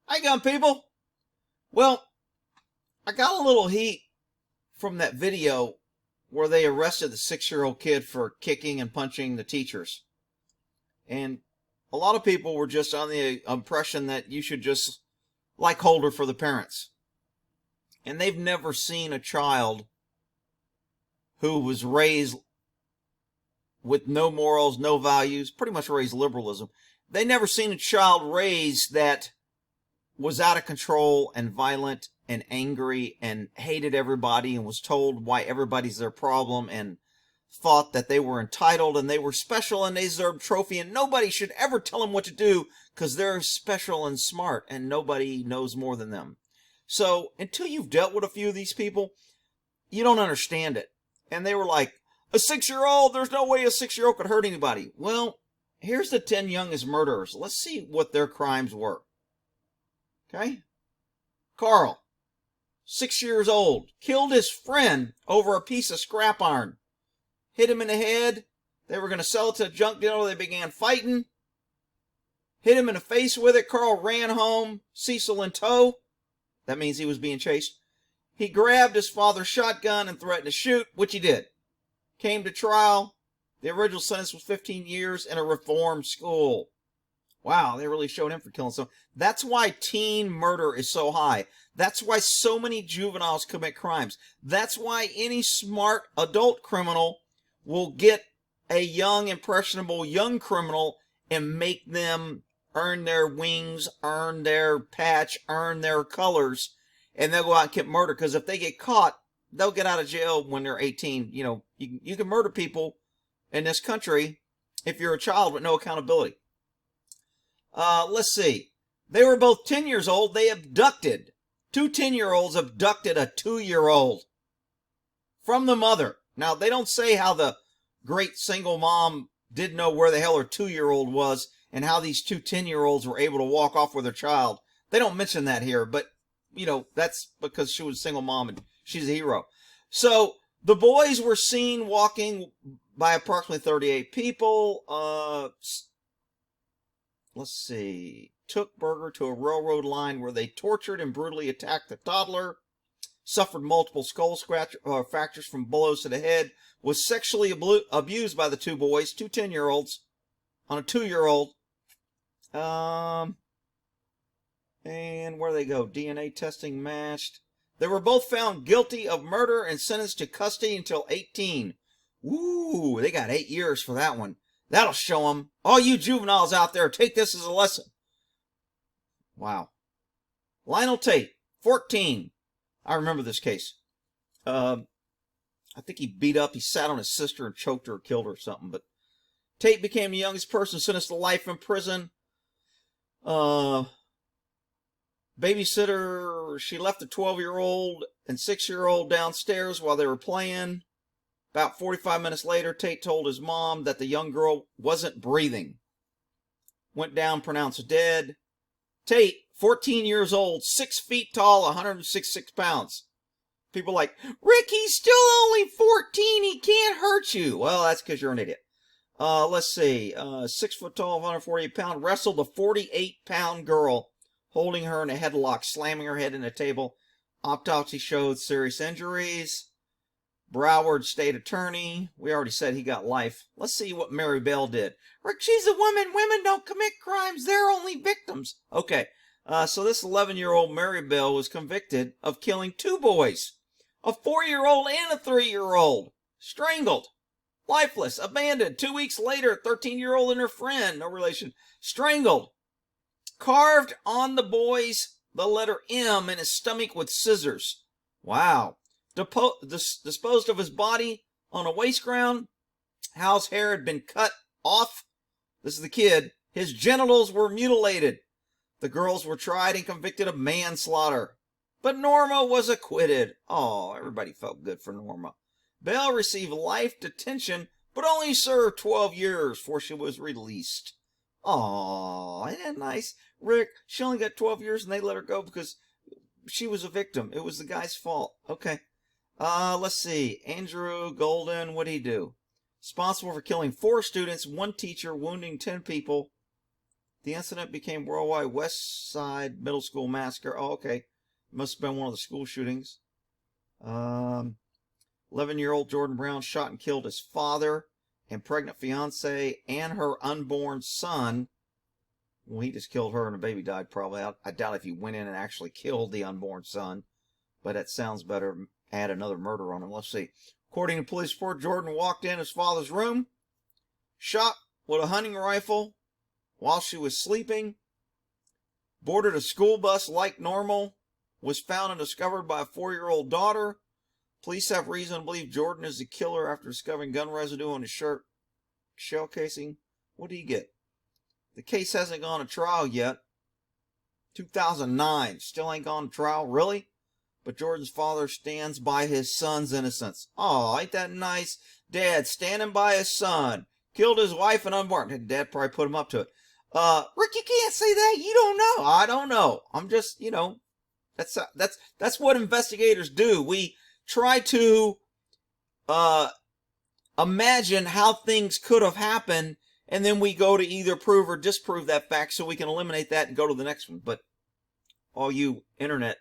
Hi, gun people. Well, I got a little heat from that video where they arrested the 6-year-old kid for kicking and punching the teachers. And a lot of people were just on the impression that you should just hold her for the parents. And they've never seen a child who was raised with no morals, no values, pretty much raised liberalism. They never seen a child raised that was out of control and violent and angry and hated everybody and was told why everybody's their problem and thought that they were entitled and they were special and they deserved a trophy and nobody should ever tell them what to do because they're special and smart and nobody knows more than them. So until you've dealt with a few of these people, you don't understand it. And they were like, a 6-year-old, there's no way a 6-year-old could hurt anybody. Well, here's the 10 youngest murderers. Let's see what their crimes were. Okay? Carl, 6 years old, killed his friend over a piece of scrap iron. Hit him in the head. They were going to sell it to a junk dealer. They began fighting. Hit him in the face with it. Carl ran home, Cecil in tow. That means he was being chased. He grabbed his father's shotgun and threatened to shoot, which he did. Came to trial. The original sentence was 15 years in a reform school. Wow, they really showed him for killing someone. That's why teen murder is so high. That's why so many juveniles commit crimes. That's why any smart adult criminal will get a young, impressionable young criminal and make them earn their wings, earn their patch, earn their colors, and they'll go out and commit murder. Because if they get caught, they'll get out of jail when they're 18. You know, you can murder people in this country if you're a child with no accountability. Let's see. They were both 10 years old. They abducted. Two 10-year-olds abducted a 2-year-old from the mother. Now, they don't say how the great single mom didn't know where the hell her 2-year-old was and how these two 10-year-olds were able to walk off with their child. They don't mention that here, but, you know, that's because she was a single mom and she's a hero. So, the boys were seen walking by approximately 38 people. Let's see. Took Berger to a railroad line where they tortured and brutally attacked the toddler. Suffered multiple skull fractures from blows to the head. Was sexually abused by the two boys, two 10-year-olds, on a 2-year-old. And where they go? DNA testing matched. They were both found guilty of murder and sentenced to custody until 18. Ooh, they got 8 years for that one. That'll show them. All you juveniles out there, take this as a lesson. Wow. Lionel Tate, 14. I remember this case. I think he sat on his sister and choked her or killed her or something. But Tate became the youngest person sentenced to life in prison. Babysitter, she left the 12-year-old and 6-year-old downstairs while they were playing. About 45 minutes later, Tate told his mom that the young girl wasn't breathing. Went down, pronounced dead. Tate, 14 years old, 6 feet tall, 166 pounds. People like, Rick, he's still only 14. He can't hurt you. Well, that's because you're an idiot. Let's see. 6 foot tall, 148 pound, wrestled a 48-pound girl, holding her in a headlock, slamming her head in a table. Autopsy showed serious injuries. Broward State Attorney. We already said he got life. Let's see what Mary Belle did. Rick, she's a woman. Women don't commit crimes. They're only victims. Okay. So this 11-year-old Mary Belle was convicted of killing 2 boys. A 4-year-old and a 3-year-old. Strangled. Lifeless. Abandoned. 2 weeks later, 13-year-old and her friend, no relation, strangled. Carved on the boys the letter M in his stomach with scissors. Wow. Disposed of his body on a waste ground. Hal's hair had been cut off. This is the kid. His genitals were mutilated. The girls were tried and convicted of manslaughter. But Norma was acquitted. Oh, everybody felt good for Norma. Belle received life detention, but only served 12 years before she was released. Oh, isn't that nice? Rick, she only got 12 years and they let her go because she was a victim. It was the guy's fault. Okay. Let's see. Andrew Golden, what'd he do? Responsible for killing 4 students, 1 teacher, wounding 10 people. The incident became worldwide West Side Middle School Massacre. Oh, okay. Must have been one of the school shootings. 11-year-old Jordan Brown shot and killed his father and pregnant fiance and her unborn son. Well, he just killed her and the baby died probably. I doubt if he went in and actually killed the unborn son. But that sounds better. Add another murder on him. Let's see. According to police report, Jordan walked in his father's room, shot with a hunting rifle while she was sleeping, boarded a school bus like normal, was found and discovered by a 4-year-old daughter. Police have reason to believe Jordan is the killer after discovering gun residue on his shirt. Shell casing. What did he get? The case hasn't gone to trial yet. 2009. Still ain't gone to trial. Really? But Jordan's father stands by his son's innocence. Oh, ain't that nice? Dad standing by his son. Killed his wife and unborn. Dad probably put him up to it. Rick, you can't say that. You don't know. I don't know. I'm just, that's what investigators do. We try to imagine how things could have happened, and then we go to either prove or disprove that fact so we can eliminate that and go to the next one. But all you internet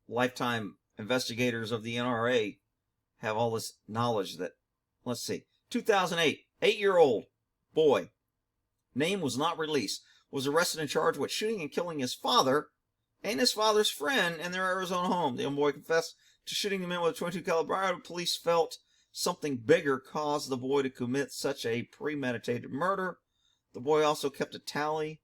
lifetime investigators of the NRA have all this knowledge that, let's see, 2008, 8-year-old boy, name was not released, was arrested and charged with shooting and killing his father and his father's friend in their Arizona home. The young boy confessed to shooting the man with a .22 caliber. Police felt something bigger caused the boy to commit such a premeditated murder. The boy also kept a tally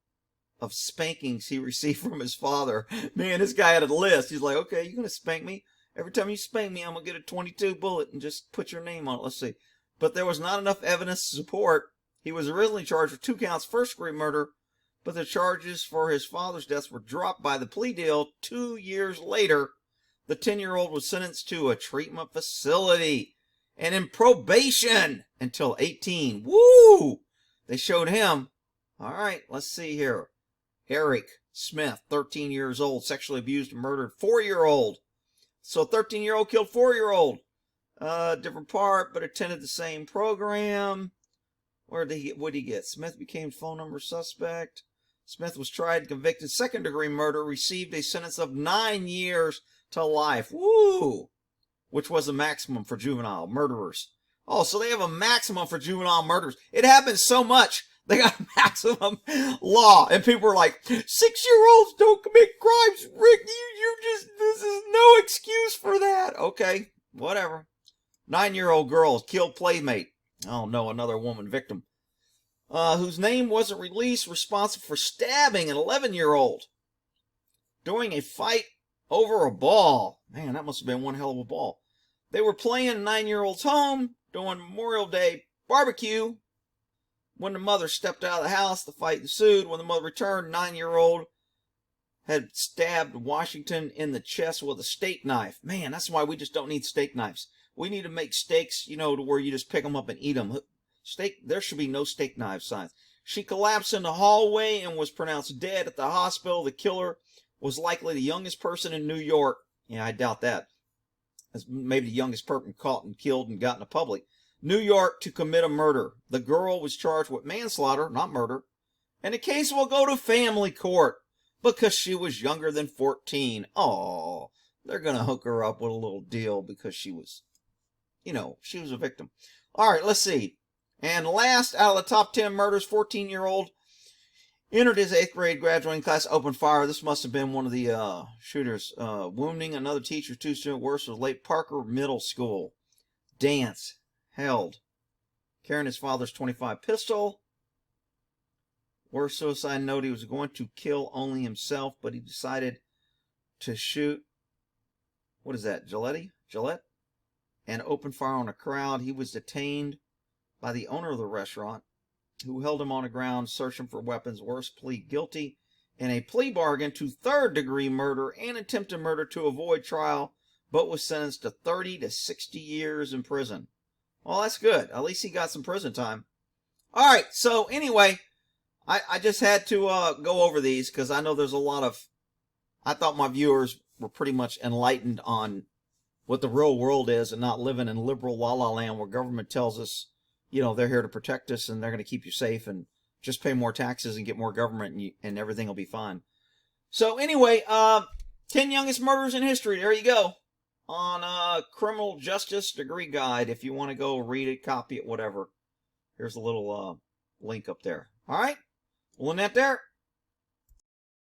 of spankings he received from his father. Man, this guy had a list. He's like, okay, you're going to spank me? Every time you spank me, I'm going to get a .22 bullet and just put your name on it. Let's see. But there was not enough evidence to support. He was originally charged with 2 counts first-degree murder, but the charges for his father's death were dropped by the plea deal. 2 years later, the 10-year-old was sentenced to a treatment facility and in probation until 18. Woo! They showed him. All right, let's see here. Eric Smith, 13 years old, sexually abused and murdered 4-year-old. So 13-year-old killed 4-year-old. Different part, but attended the same program. Where did he get? Smith became phone number suspect. Smith was tried and convicted. Second-degree murder, received a sentence of 9 years to life. Woo! Which was the maximum for juvenile murderers. Oh, so they have a maximum for juvenile murderers. It happens so much. They got a maximum law. And people are like, 6-year-olds don't commit crimes. Rick, this is no excuse for that. Okay, whatever. 9-year-old girl killed Playmate. Oh no, another woman victim. Whose name wasn't released, responsible for stabbing an 11-year-old during a fight over a ball. Man, that must have been one hell of a ball. They were playing in 9-year-old's home during Memorial Day barbecue. When the mother stepped out of the house, the fight ensued. When the mother returned, 9-year-old had stabbed Washington in the chest with a steak knife. Man, that's why we just don't need steak knives. We need to make steaks, to where you just pick them up and eat them. There should be no steak knife signs. She collapsed in the hallway and was pronounced dead at the hospital. The killer was likely the youngest person in New York. Yeah, I doubt that. That's maybe the youngest person caught and killed and got in the public. New York to commit a murder. The girl was charged with manslaughter, not murder. And the case will go to family court because she was younger than 14. Oh, they're going to hook her up with a little deal because she was, she was a victim. All right, let's see. And last out of the top 10 murders, 14-year-old entered his 8th grade graduating class, opened fire. This must have been one of the shooters. Wounding another teacher, 2 students. Worse was Lake Parker Middle School. Dance held. Carrying his father's .25 pistol. Worst suicide note, he was going to kill only himself, but he decided to shoot, what is that, Gillette? And opened fire on a crowd. He was detained by the owner of the restaurant, who held him on the ground, searching for weapons. Worst plead guilty in a plea bargain to 3rd-degree murder and attempted murder to avoid trial, but was sentenced to 30 to 60 years in prison. Well, that's good. At least he got some prison time. All right, so anyway, I just had to go over these because I know there's a lot of... I thought my viewers were pretty much enlightened on what the real world is and not living in liberal la-la land where government tells us, they're here to protect us and they're going to keep you safe and Just pay more taxes and get more government, and everything will be fine. So anyway, 10 youngest murders in history. There you go. On Criminal Justice Degree Guide, if you want to go read it, copy it, whatever. Here's a little link up there. All right? We'll end that there.